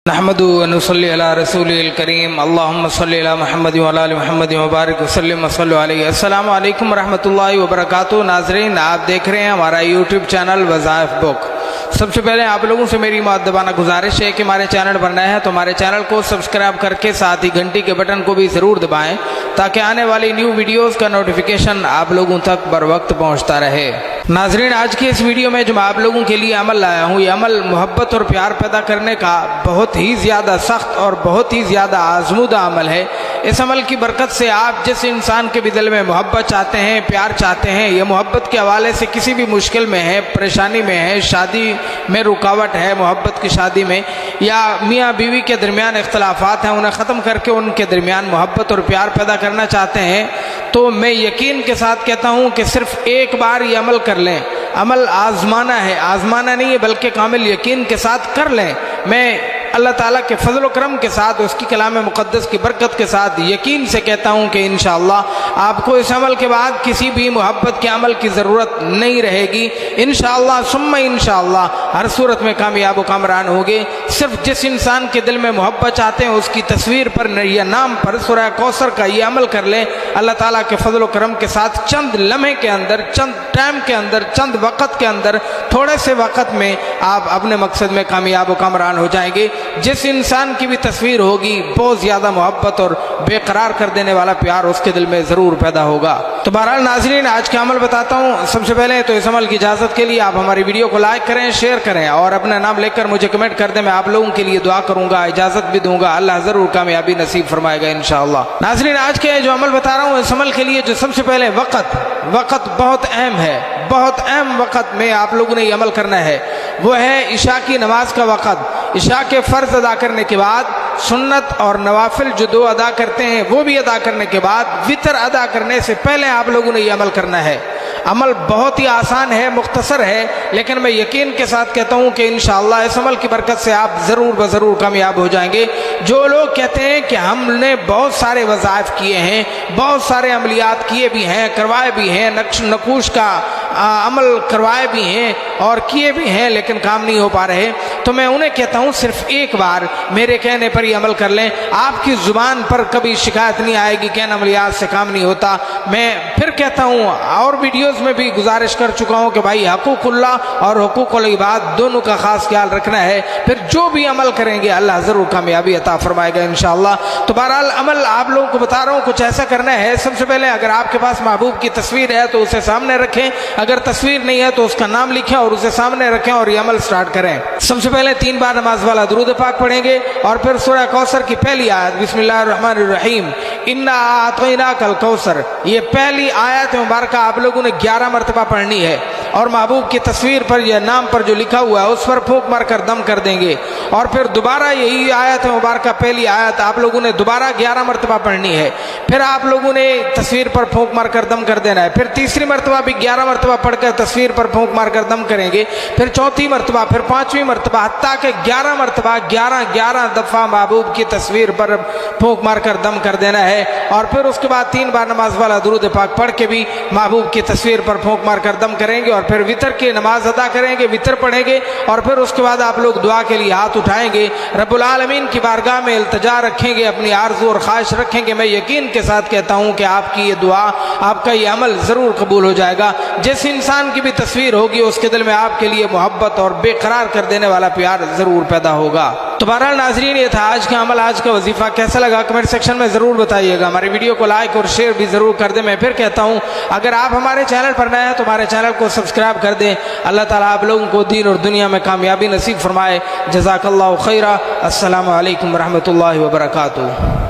نحمدُ ونصلي على رسوله الكريم اللهم صل على محمد وعلى آل محمد وبارک وسلم وصلوا علیہ۔ السلام علیکم ورحمۃ اللہ وبرکاتہ۔ ناظرین، آپ دیکھ رہے ہیں ہمارا یوٹیوب چینل وظائف بک۔ سب سے پہلے آپ لوگوں سے میری مؤدبانہ گزارش ہے کہ ہمارے چینل پر نئے ہیں تو ہمارے چینل کو سبسکرائب کر کے ساتھ ہی گھنٹی کے بٹن کو بھی ضرور دبائیں تاکہ آنے والی نیو ویڈیوز کا نوٹیفیکیشن آپ لوگوں تک بر وقت پہنچتا رہے۔ ناظرین، آج کی اس ویڈیو میں جو میں آپ لوگوں کے لیے عمل لایا ہوں، یہ عمل محبت اور پیار پیدا کرنے کا بہت ہی زیادہ سخت اور بہت ہی زیادہ آزمودہ عمل ہے۔ اس عمل کی برکت سے آپ جس انسان کے بھی دل میں محبت چاہتے ہیں، پیار چاہتے ہیں، یہ محبت کے حوالے سے کسی بھی مشکل میں ہے، پریشانی میں ہے، شادی میں رکاوٹ ہے، محبت کی شادی میں، یا میاں بیوی کے درمیان اختلافات ہیں، انہیں ختم کر کے ان کے درمیان محبت اور پیار پیدا کرنا چاہتے ہیں، تو میں یقین کے ساتھ کہتا ہوں کہ صرف ایک بار یہ عمل کر لیں۔ عمل آزمانا ہے، آزمانا نہیں ہے بلکہ کامل یقین کے ساتھ کر لیں۔ میں اللہ تعالیٰ کے فضل و کرم کے ساتھ، اس کی کلام مقدس کی برکت کے ساتھ یقین سے کہتا ہوں کہ انشاءاللہ آپ کو اس عمل کے بعد کسی بھی محبت کے عمل کی ضرورت نہیں رہے گی۔ انشاءاللہ ثم انشاءاللہ ہر صورت میں کامیاب و کامران ہوگے۔ صرف جس انسان کے دل میں محبت چاہتے ہیں اس کی تصویر پر یا نام پر سورہ کوثر کا یہ عمل کر لیں۔ اللہ تعالیٰ کے فضل و کرم کے ساتھ چند لمحے کے اندر، چند ٹائم کے اندر، چند وقت کے اندر، تھوڑے سے وقت میں آپ اپنے مقصد میں کامیاب و کامران ہو جائیں گے۔ جس انسان کی بھی تصویر ہوگی بہت زیادہ محبت اور بے قرار کر دینے والا پیار اس کے دل میں ضرور پیدا ہوگا۔ تو بہرحال ناظرین، آج کا عمل بتاتا ہوں۔ سب سے پہلے تو اس عمل کی اجازت کے لیے آپ ہماری ویڈیو کو لائک کریں، شیئر کریں اور اپنا نام لکھ کر مجھے کمنٹ کر دیں۔ میں آپ لوگوں کے لیے دعا کروں گا، اجازت بھی دوں گا، اللہ ضرور کامیابی نصیب فرمائے گا انشاءاللہ۔ ناظرین، آج کے جو عمل بتا رہا ہوں، اس عمل کے لیے جو سب سے پہلے وقت بہت اہم ہے، بہت اہم وقت میں آپ لوگوں نے یہ عمل کرنا ہے، وہ ہے عشاء کی نماز کا وقت۔ عشاء کے فرض ادا کرنے کے بعد سنت اور نوافل جو دو ادا کرتے ہیں وہ بھی ادا کرنے کے بعد وتر ادا کرنے سے پہلے آپ لوگوں نے یہ عمل کرنا ہے۔ عمل بہت ہی آسان ہے، مختصر ہے، لیکن میں یقین کے ساتھ کہتا ہوں کہ انشاءاللہ اس عمل کی برکت سے آپ ضرور بضرور کامیاب ہو جائیں گے۔ جو لوگ کہتے ہیں کہ ہم نے بہت سارے وظائف کیے ہیں، بہت سارے عملیات کیے بھی ہیں، کروائے بھی ہیں، نقوش کا عمل کروائے بھی ہیں اور کیے بھی ہیں لیکن کام نہیں ہو پا رہے، تو میں انہیں کہتا ہوں صرف ایک بار میرے کہنے پر یہ عمل کر لیں۔ آپ کی زبان پر کبھی شکایت نہیں آئے گی کہ ان عملیات سے کام نہیں ہوتا۔ میں پھر کہتا ہوں، اور ویڈیوز میں بھی گزارش کر چکا ہوں کہ بھائی حقوق اللہ اور حقوق العباد دونوں کا خاص خیال رکھنا ہے، پھر جو بھی عمل کریں گے اللہ ضرور کامیابی عطا فرمائے گا انشاءاللہ۔ تو بہرحال عمل آپ لوگوں کو بتا رہا ہوں، کچھ ایسا کرنا ہے۔ سب سے پہلے اگر آپ کے پاس محبوب کی تصویر ہے تو اسے سامنے رکھیں، اگر تصویر نہیں ہے تو اس کا نام لکھیں اور اسے سامنے رکھیں اور یہ عمل سٹارٹ کریں۔ سب سے پہلے 3 بار نماز والا درود پاک پڑھیں گے اور پھر سورہ کوثر کی پہلی آیت بسم اللہ الرحمن الرحیم انا اعطیناک الکوثر، یہ پہلی آیت مبارکہ آپ لوگوں نے 11 مرتبہ پڑھنی ہے اور محبوب کی تصویر پر یا نام پر جو لکھا ہوا ہے اس پر پھونک مار کر دم کر دیں گے، اور پھر دوبارہ یہی آیت مبارکہ پہلی آیت آپ لوگوں نے دوبارہ 11 مرتبہ پڑھنی ہے، پھر آپ لوگوں نے تصویر پر پھونک مار کر دم کر دینا ہے، پھر تیسری مرتبہ بھی 11 مرتبہ پڑھ کر تصویر پر پھونک مار کر دم کریں گے، پھر چوتھی مرتبہ، پھر 5ویں مرتبہ، حتیٰ کہ 11 مرتبہ 11 دفعہ محبوب کی تصویر پر پھونک مار کر دم کر دینا ہے، اور پھر اس کے بعد 3 بار نماز والا درود پاک پڑھ کے بھی محبوب کی تصویر پر پھونک مار کر دم کریں گے، اور پھر وتر کی نماز ادا کریں گے، وتر پڑھیں گے، اور پھر اس کے بعد آپ لوگ دعا کے لیے ہاتھ اٹھائیں گے، رب العالمین کی بارگاہ میں التجا رکھیں گے، اپنی آرزو اور خواہش رکھیں گے۔ میں یقین کے ساتھ کہتا ہوں کہ آپ کی یہ دعا، آپ کا یہ عمل ضرور قبول ہو جائے گا۔ جس انسان کی بھی تصویر ہوگی اس کے دل میں آپ کے لیے محبت اور بے قرار کر دینے والا پیار ضرور پیدا ہوگا۔ تو بہرحال ناظرین، یہ تھا آج کا عمل، آج کا وظیفہ۔ کیسا لگا کمنٹ سیکشن میں ضرور بتائیے گا۔ ہماری ویڈیو کو لائک اور شیئر بھی ضرور کر دیں۔ میں پھر کہتا ہوں، اگر آپ ہمارے چینل پر نئے ہیں تو ہمارے چینل کو سبسکرائب کر دیں۔ اللہ تعالیٰ آپ لوگوں کو دین اور دنیا میں کامیابی نصیب فرمائے۔ جزاک اللہ خیرہ۔ السلام علیکم ورحمۃ اللہ وبرکاتہ۔